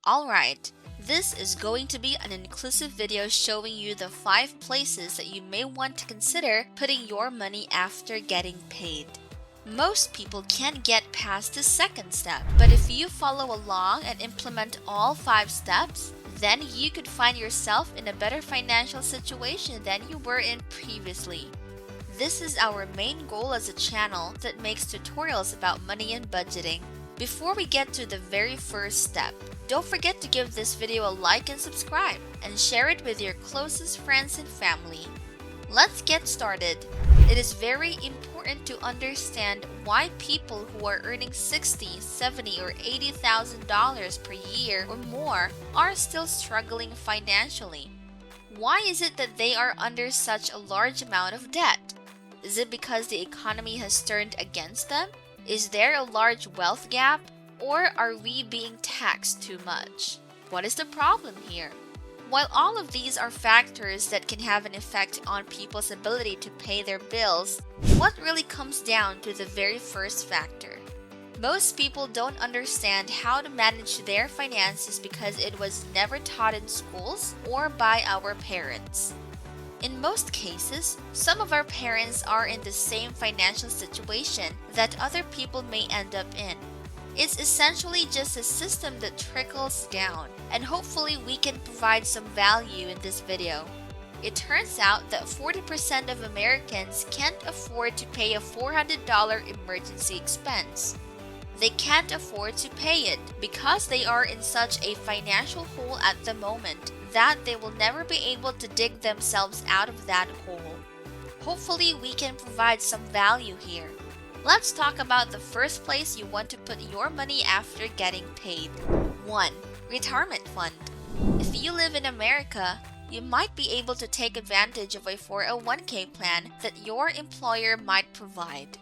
Alright, this is going to be an inclusive video showing you the 5 places that you may want to consider putting your money after getting paid. Most people can't get past the second step, but if you follow along and implement all 5 steps, then you could find yourself in a better financial situation than you were in previously. This is our main goal as a channel that makes tutorials about money and budgeting. Before we get to the very first step, don't forget to give this video a like and subscribe, and share it with your closest friends and family. Let's get started. It is very important to understand why people who are earning $60,000, $70,000, or $80,000 per year or more are still struggling financially. Why is it that they are under such a large amount of debt? Is it because the economy has turned against them? Is there a large wealth gap? Or are we being taxed too much? What is the problem here? While all of these are factors that can have an effect on people's ability to pay their bills, what really comes down to the very first factor? Most people don't understand how to manage their finances because it was never taught in schools or by our parents. In most cases, some of our parents are in the same financial situation that other people may end up in. It's essentially just a system that trickles down, and hopefully we can provide some value in this video. It turns out that 40% of Americans can't afford to pay a $400 emergency expense. They can't afford to pay it because they are in such a financial hole at the moment that they will never be able to dig themselves out of that hole. Hopefully we can provide some value here. Let's talk about the first place you want to put your money after getting paid. 1. Retirement fund. If you live in America, you might be able to take advantage of a 401k plan that your employer might provide.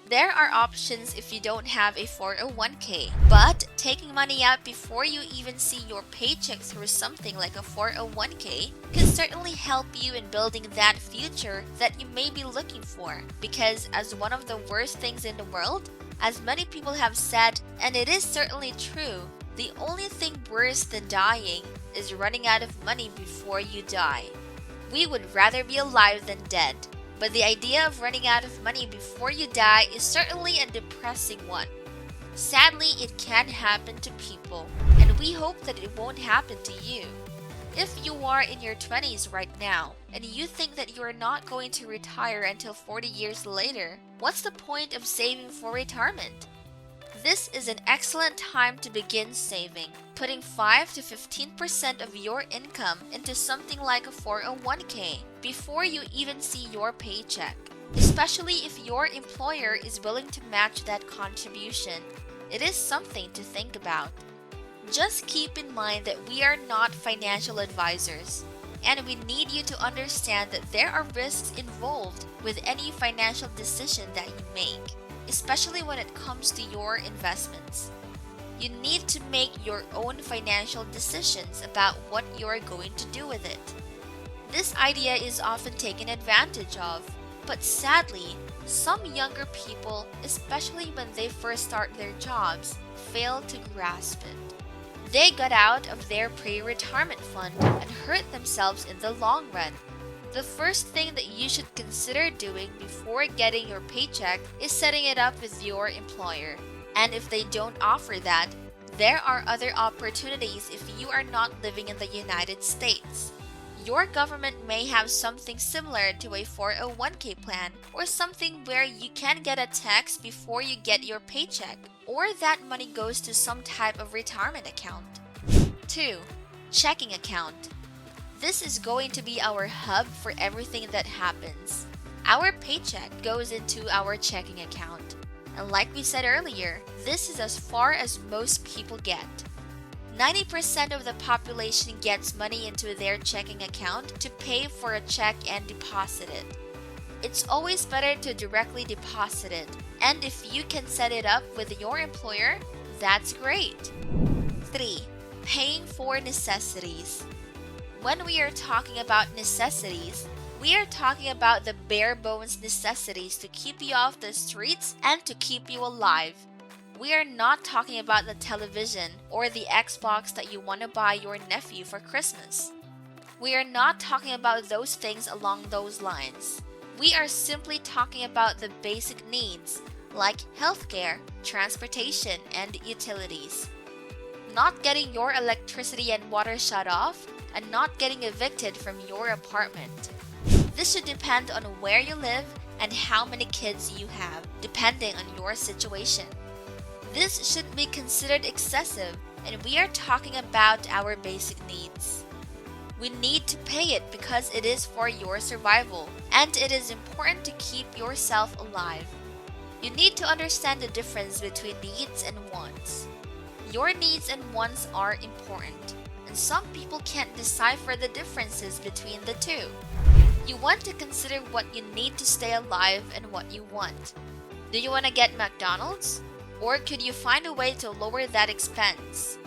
There are options if you don't have a 401k, but taking money out before you even see your paycheck through something like a 401k can certainly help you in building that future that you may be looking for. Because as one of the worst things in the world, as many people have said, and it is certainly true, the only thing worse than dying is running out of money before you die. We would rather be alive than dead. But the idea of running out of money before you die is certainly a depressing one. Sadly, it can happen to people, and we hope that it won't happen to you. If you are in your 20s right now, and you think that you are not going to retire until 40 years later, what's the point of saving for retirement? This is an excellent time to begin saving, putting 5 to 15% of your income into something like a 401k before you even see your paycheck, especially if your employer is willing to match that contribution. It is something to think about. Just keep in mind that we are not financial advisors, and we need you to understand that there are risks involved with any financial decision that you make, especially when it comes to your investments. You need to make your own financial decisions about what you are going to do with it. This idea is often taken advantage of, but sadly, some younger people, especially when they first start their jobs, fail to grasp it. They got out of their pre-retirement fund and hurt themselves in the long run. The first thing that you should consider doing before getting your paycheck is setting it up with your employer. And if they don't offer that, there are other opportunities if you are not living in the United States. Your government may have something similar to a 401k plan, or something where you can get a text before you get your paycheck, or that money goes to some type of retirement account. 2. Checking account. This is going to be our hub for everything that happens. Our paycheck goes into our checking account. And like we said earlier, this is as far as most people get. 90% of the population gets money into their checking account to pay for a check and deposit it. It's always better to directly deposit it, and if you can set it up with your employer, that's great. 3. Paying for necessities. When we are talking about necessities, we are talking about the bare bones necessities to keep you off the streets and to keep you alive. We are not talking about the television or the Xbox that you want to buy your nephew for Christmas. We are not talking about those things along those lines. We are simply talking about the basic needs like healthcare, transportation, and utilities. Not getting your electricity and water shut off, and not getting evicted from your apartment. This should depend on where you live and how many kids you have, depending on your situation. This shouldn't be considered excessive, and we are talking about our basic needs. We need to pay it because it is for your survival, and it is important to keep yourself alive. You need to understand the difference between needs and wants. Your needs and wants are important, and some people can't decipher the differences between the two. You want to consider what you need to stay alive and what you want. Do you want to get McDonald's? Or could you find a way to lower that expense?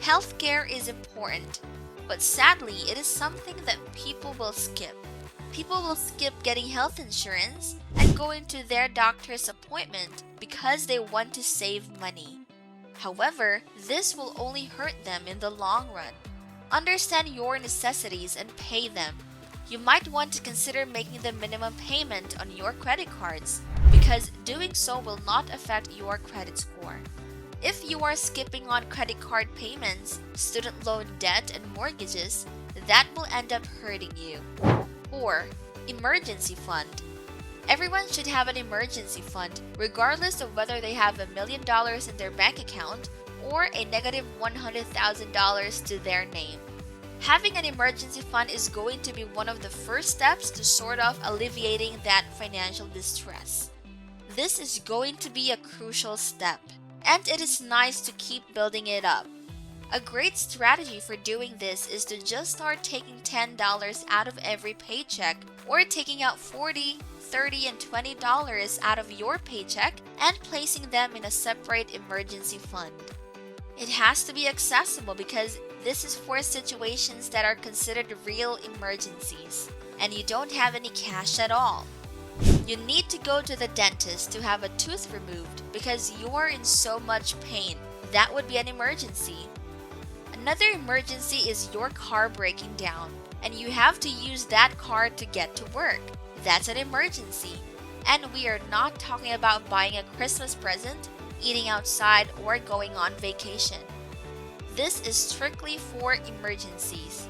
Healthcare is important, but sadly, it is something that people will skip. People will skip getting health insurance and going to their doctor's appointment because they want to save money. However, this will only hurt them in the long run. Understand your necessities and pay them. You might want to consider making the minimum payment on your credit cards because doing so will not affect your credit score. If you are skipping on credit card payments, student loan debt, and mortgages, that will end up hurting you. Or, emergency fund. Everyone should have an emergency fund, regardless of whether they have $1 million in their bank account or a negative $100,000 to their name. Having an emergency fund is going to be one of the first steps to sort of alleviating that financial distress. This is going to be a crucial step, and it is nice to keep building it up. A great strategy for doing this is to just start taking $10 out of every paycheck, or taking out $40, $30, and $20 out of your paycheck and placing them in a separate emergency fund. It has to be accessible because this is for situations that are considered real emergencies, and you don't have any cash at all. You need to go to the dentist to have a tooth removed because you are in so much pain. That would be an emergency. Another emergency is your car breaking down, and you have to use that car to get to work. That's an emergency. And we are not talking about buying a Christmas present, eating outside, or going on vacation. This is strictly for emergencies.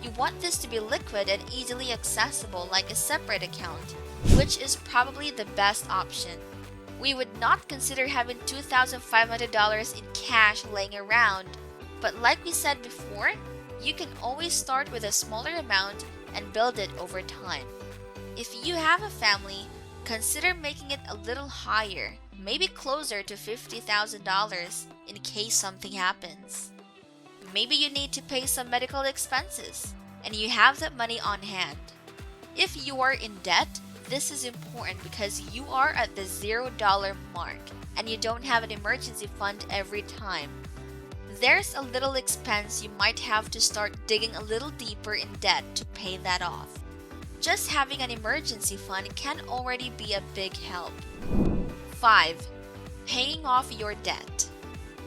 You want this to be liquid and easily accessible like a separate account, which is probably the best option. We would not consider having $2,500 in cash laying around, but like we said before, you can always start with a smaller amount and build it over time. If you have a family, consider making it a little higher, maybe closer to $50,000 in case something happens. Maybe you need to pay some medical expenses, and you have that money on hand. If you are in debt, this is important because you are at the $0 mark, and you don't have an emergency fund every time. There's a little expense you might have to start digging a little deeper in debt to pay that off. Just having an emergency fund can already be a big help. 5. Paying off your debt.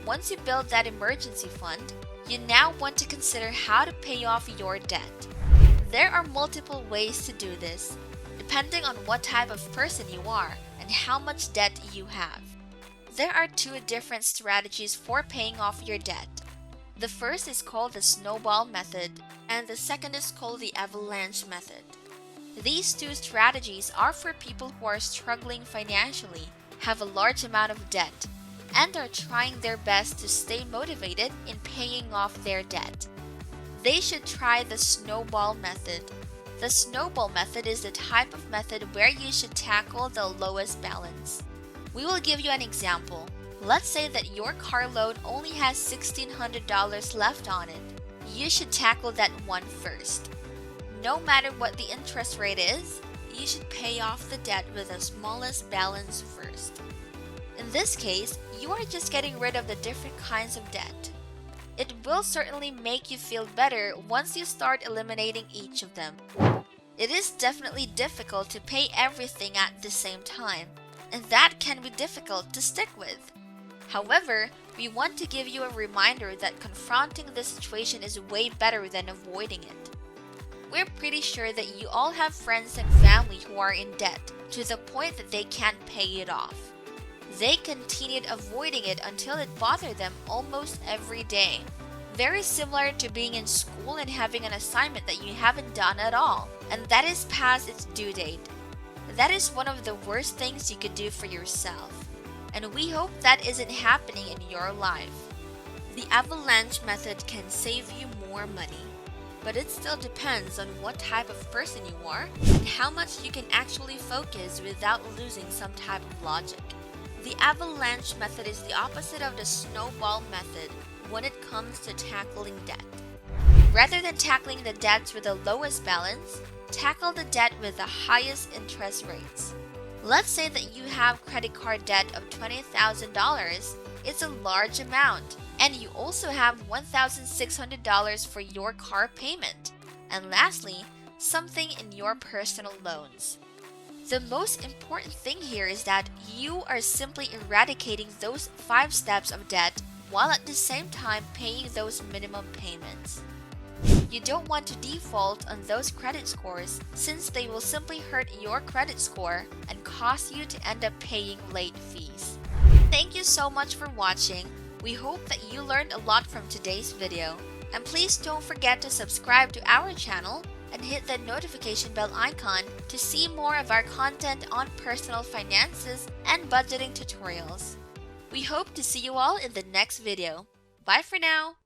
Once you build that emergency fund, you now want to consider how to pay off your debt. There are multiple ways to do this, depending on what type of person you are and how much debt you have. There are 2 different strategies for paying off your debt. The first is called the Snowball Method, and the second is called the Avalanche Method. These 2 strategies are for people who are struggling financially, have a large amount of debt, and are trying their best to stay motivated in paying off their debt. They should try the Snowball Method. The Snowball Method is the type of method where you should tackle the lowest balance. We will give you an example. Let's say that your car loan only has $1,600 left on it. You should tackle that one first. No matter what the interest rate is, you should pay off the debt with the smallest balance first. In this case, you are just getting rid of the different kinds of debt. It will certainly make you feel better once you start eliminating each of them. It is definitely difficult to pay everything at the same time, and that can be difficult to stick with. However, we want to give you a reminder that confronting this situation is way better than avoiding it. We're pretty sure that you all have friends and family who are in debt to the point that they can't pay it off. They continued avoiding it until it bothered them almost every day. Very similar to being in school and having an assignment that you haven't done at all, and that is past its due date. That is one of the worst things you could do for yourself, and we hope that isn't happening in your life. The Avalanche Method can save you more money, but it still depends on what type of person you are and how much you can actually focus without losing some type of logic. The Avalanche Method is the opposite of the Snowball Method when it comes to tackling debt. Rather than tackling the debts with the lowest balance, tackle the debt with the highest interest rates. Let's say that you have credit card debt of $20,000. It's a large amount, and you also have $1,600 for your car payment. And lastly, something in your personal loans. The most important thing here is that you are simply eradicating those 5 steps of debt while at the same time paying those minimum payments. You don't want to default on those credit scores since they will simply hurt your credit score and cause you to end up paying late fees. Thank you so much for watching. We hope that you learned a lot from today's video. And please don't forget to subscribe to our channel and hit the notification bell icon to see more of our content on personal finances and budgeting tutorials. We hope to see you all in the next video. Bye for now!